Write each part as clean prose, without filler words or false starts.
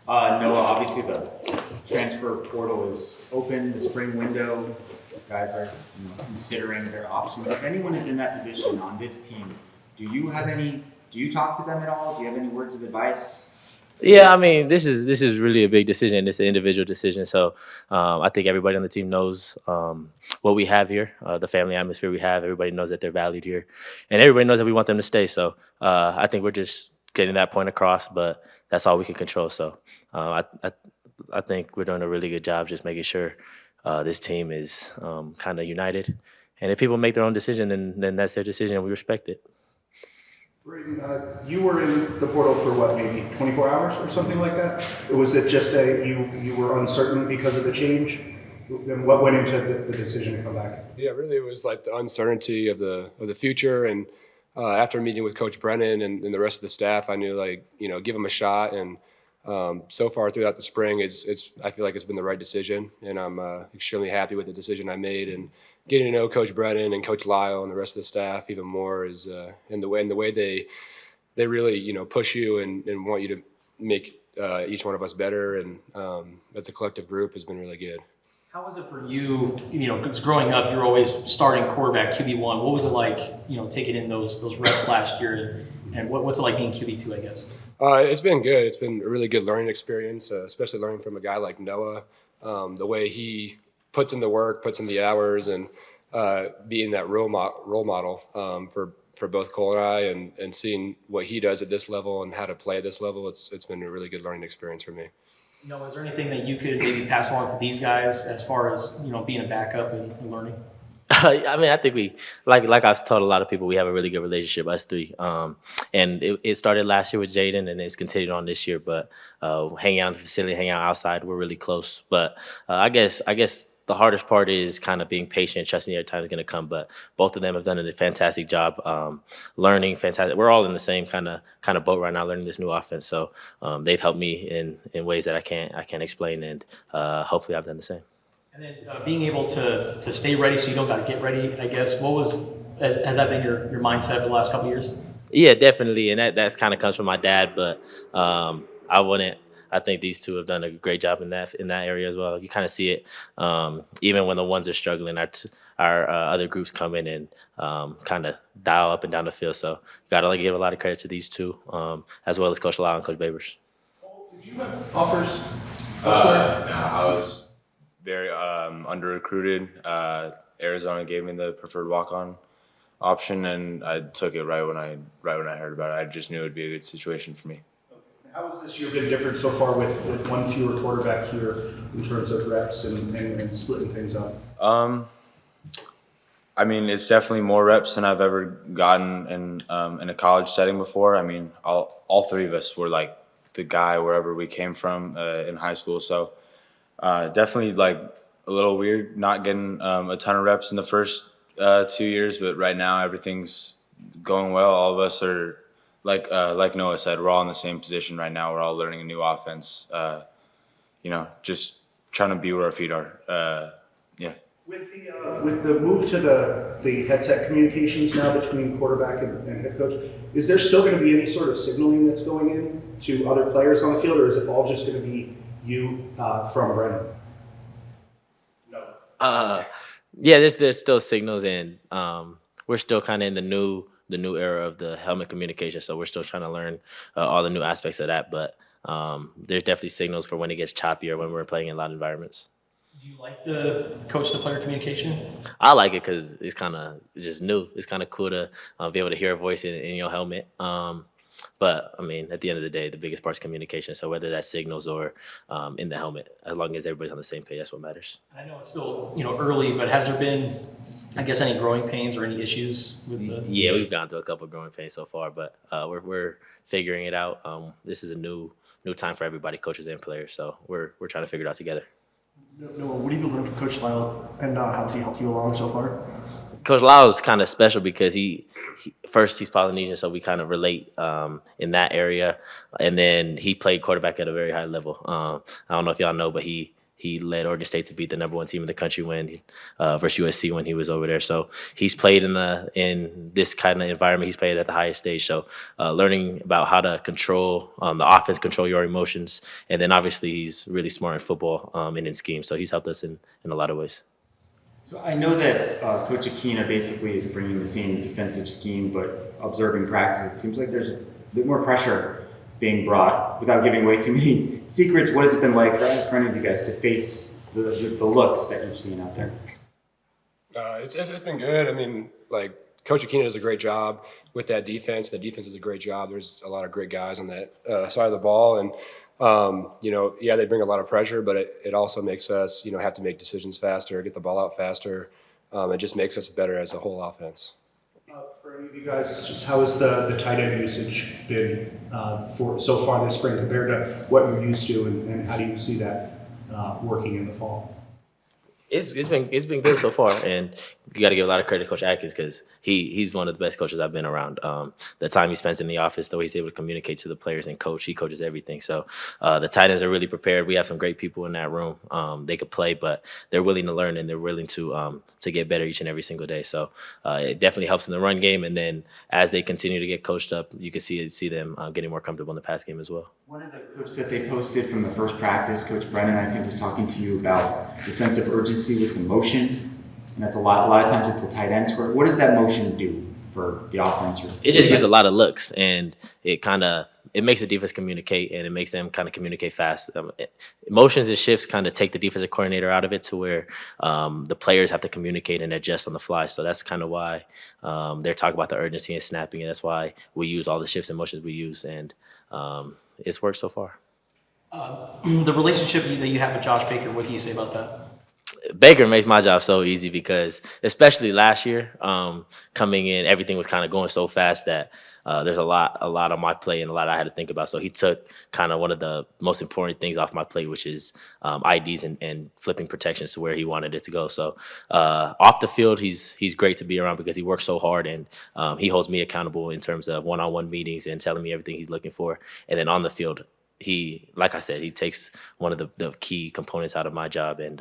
Noah, obviously the transfer portal is open, the spring window. Guys are considering their options. If anyone is in that position on this team, do you talk to them at all? Do you have any words of advice? Yeah, I mean, this is really a big decision. It's an individual decision. So I think everybody on the team knows what we have here, the family atmosphere we have. Everybody knows that they're valued here, and everybody knows that we want them to stay. So I think we're just getting that point across, but that's all we can control. So I think we're doing a really good job just making sure this team is kind of united. And if people make their own decision, then that's their decision, and we respect it. Brayden, you were in the portal for what, maybe 24 hours or something like that? Or was it just you were uncertain because of the change? And what went into the decision to come back? Yeah, really, it was like the uncertainty of the future, and after meeting with Coach Brennan and the rest of the staff, I knew give him a shot, and so far throughout the spring, I feel like it's been the right decision, and I'm extremely happy with the decision I made, and getting to know Coach Brennan and Coach Lyle and the rest of the staff even more is in the way they really push you and want you to make each one of us better, and as a collective group has been really good. How was it for you? Because growing up, you were always starting quarterback, QB1. What was it like, taking in those reps last year, and what's it like being QB2, I guess? It's been good. It's been a really good learning experience, especially learning from a guy like Noah. The way he puts in the work, puts in the hours, and being that role model for both Cole and I, and seeing what he does at this level and how to play at this level, it's been a really good learning experience for me. Is there anything that you could maybe pass along to these guys as far as being a backup and learning? I mean, I think we like I've told a lot of people, we have a really good relationship, us three. And it started last year with Jaden, and it's continued on this year. But hanging out in the facility, hanging out outside, we're really close. But I guess the hardest part is kind of being patient, trusting your time is going to come. But both of them have done a fantastic job, learning fantastic. We're all in the same kind of boat right now, learning this new offense. So they've helped me in ways that I can't explain, and hopefully I've done the same. And then being able to stay ready so you don't got to get ready, I guess, has that been your mindset for the last couple of years? Yeah, definitely. And that kind of comes from my dad, but I think these two have done a great job in that area as well. You kind of see it even when the ones are struggling. Our other groups come in and kind of dial up and down the field. So got to give a lot of credit to these two, as well as Coach Lyle and Coach Babers. Did you have offers elsewhere? No, I was very under recruited. Arizona gave me the preferred walk-on option, and I took it right when I heard about it. I just knew it would be a good situation for me. How has this year been different so far with one fewer quarterback here in terms of reps and splitting things up? I mean, it's definitely more reps than I've ever gotten in a college setting before. I mean, all three of us were like the guy wherever we came from in high school. So definitely like a little weird not getting a ton of reps in the first 2 years, but right now everything's going well. All of us are like Noah said, we're all in the same position right now. We're all learning a new offense. Just trying to be where our feet are. Yeah. With the move to the headset communications now between quarterback and head coach, is there still going to be any sort of signaling that's going in to other players on the field, or is it all just going to be you from Brennan? No. Yeah, there's still signals, and we're still kind of in the new era of the helmet communication. So we're still trying to learn all the new aspects of that. But there's definitely signals for when it gets choppy or when we're playing in a lot of environments. Do you like the coach-to-player communication? I like it because it's kind of just new. It's kind of cool to be able to hear a voice in your helmet. But, I mean, at the end of the day, the biggest part is communication. So whether that's signals or in the helmet, as long as everybody's on the same page, that's what matters. I know it's still early, but has there been, I guess, any growing pains or any issues with the? Yeah, we've gone through a couple of growing pains so far, but we're figuring it out. This is a new time for everybody, coaches and players. So we're trying to figure it out together. Noah, what have you learned from Coach Lyle, and how has he helped you along so far? Coach Lyle is kind of special because he's Polynesian, so we kind of relate in that area. And then he played quarterback at a very high level. I don't know if y'all know, but he He led Oregon State to beat the #1 team in the country versus USC when he was over there. So he's played in this kind of environment. He's played at the highest stage. So learning about how to control the offense, control your emotions, and then obviously he's really smart in football and in scheme. So he's helped us in a lot of ways. So I know that Coach Aquina basically is bringing the same defensive scheme, but observing practice, it seems like there's a bit more pressure being brought. Without giving away too many secrets, what has it been like for any of you guys to face the looks that you've seen out there? It's been good. I mean, like, Coach Aquina does a great job with that defense. The defense does a great job. There's a lot of great guys on that side of the ball. And, they bring a lot of pressure, but it also makes us, have to make decisions faster, get the ball out faster. It just makes us better as a whole offense. For any of you guys, just how has the tight end usage been for so far this spring compared to what you're used to, and how do you see that working in the fall? It's been good so far, and you got to give a lot of credit to Coach Atkins because he's one of the best coaches I've been around. The time he spends in the office, the way he's able to communicate to the players and he coaches everything. So the tight ends are really prepared. We have some great people in that room. They could play, but they're willing to learn and they're willing to get better each and every single day. So it definitely helps in the run game, and then as they continue to get coached up, you can see them getting more comfortable in the pass game as well. One of the clips that they posted from the first practice, Coach Brayden, I think, was talking to you about the sense of urgency with the motion, and that's a lot of times it's the tight ends. What does that motion do for the offense? It just gives a lot of looks, and it makes the defense communicate, and it makes them kind of communicate fast. Motions and shifts kind of take the defensive coordinator out of it to where the players have to communicate and adjust on the fly. So that's kind of why they're talking about the urgency and snapping, and that's why we use all the shifts and motions we use, and it's worked so far. The relationship that you have with Josh Baker, what do you say about that? Baker makes my job so easy because, especially last year, coming in, everything was kind of going so fast that there's a lot on my plate and a lot I had to think about. So he took kind of one of the most important things off my plate, which is IDs and flipping protections to where he wanted it to go. So off the field, he's great to be around because he works so hard, and he holds me accountable in terms of one-on-one meetings and telling me everything he's looking for. And then on the field, like I said, he takes one of the key components out of my job, and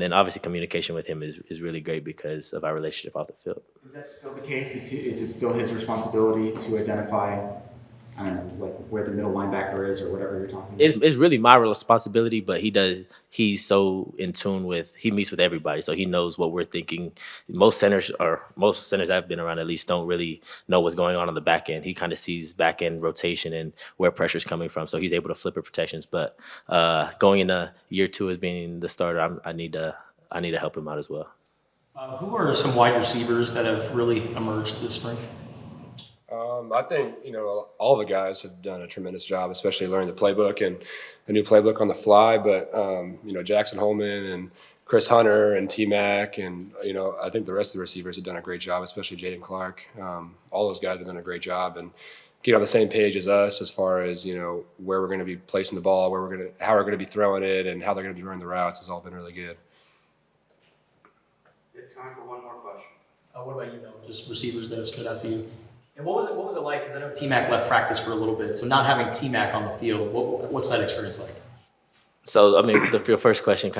then obviously communication with him is really great because of our relationship off the field. Is that still the case? Is it still his responsibility to identify, I don't know, like where the middle linebacker is or whatever you're talking about? It's really my responsibility, but he's so in tune he meets with everybody, so he knows what we're thinking. Most centers I've been around at least don't really know what's going on the back end. He kind of sees back end rotation and where pressure's coming from, so he's able to flip protections. But going into year 2 as being the starter, I need to help him out as well. Who are some wide receivers that have really emerged this spring? I think, all the guys have done a tremendous job, especially learning the playbook and a new playbook on the fly. But, Jackson Holman and Chris Hunter and T-Mac and, I think the rest of the receivers have done a great job, especially Jaden Clark. All those guys have done a great job and get on the same page as us as far as, where we're going to be placing the ball, how we're going to be throwing it, and how they're going to be running the routes has all been really good. We have time for one more question. What about just receivers that have stood out to you? And what was it like? Because I know T-Mac left practice for a little bit, so not having T-Mac on the field, what's that experience like? So, your first question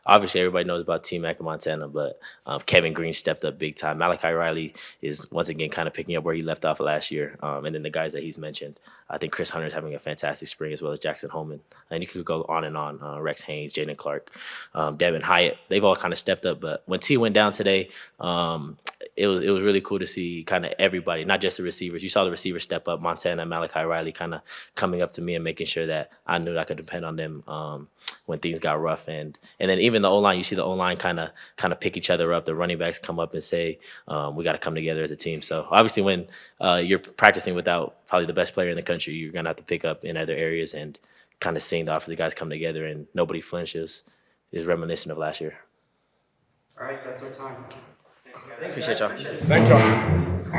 obviously everybody knows about T-Mac in Montana, but Kevin Green stepped up big time. Malachi Riley is once again kind of picking up where he left off last year. And then the guys that he's mentioned, I think Chris Hunter is having a fantastic spring, as well as Jackson Holman. And you could go on and on. Rex Haynes, Jaden Clark, Devin Hyatt, they've all kind of stepped up. But when T went down today, it was really cool to see kind of everybody, not just the receivers. You saw the receivers step up. Montana, Malachi Riley kind of coming up to me and making sure that I knew that I could depend on them when things got rough. And then even the O-line, you see the O-line kind of pick each other up. The running backs come up and say, we got to come together as a team. So obviously when you're practicing without probably the best player in the country, you're going to have to pick up in other areas, and kind of seeing the offensive guys come together and nobody flinches is reminiscent of last year. All right, that's our time. Appreciate y'all. Thank you.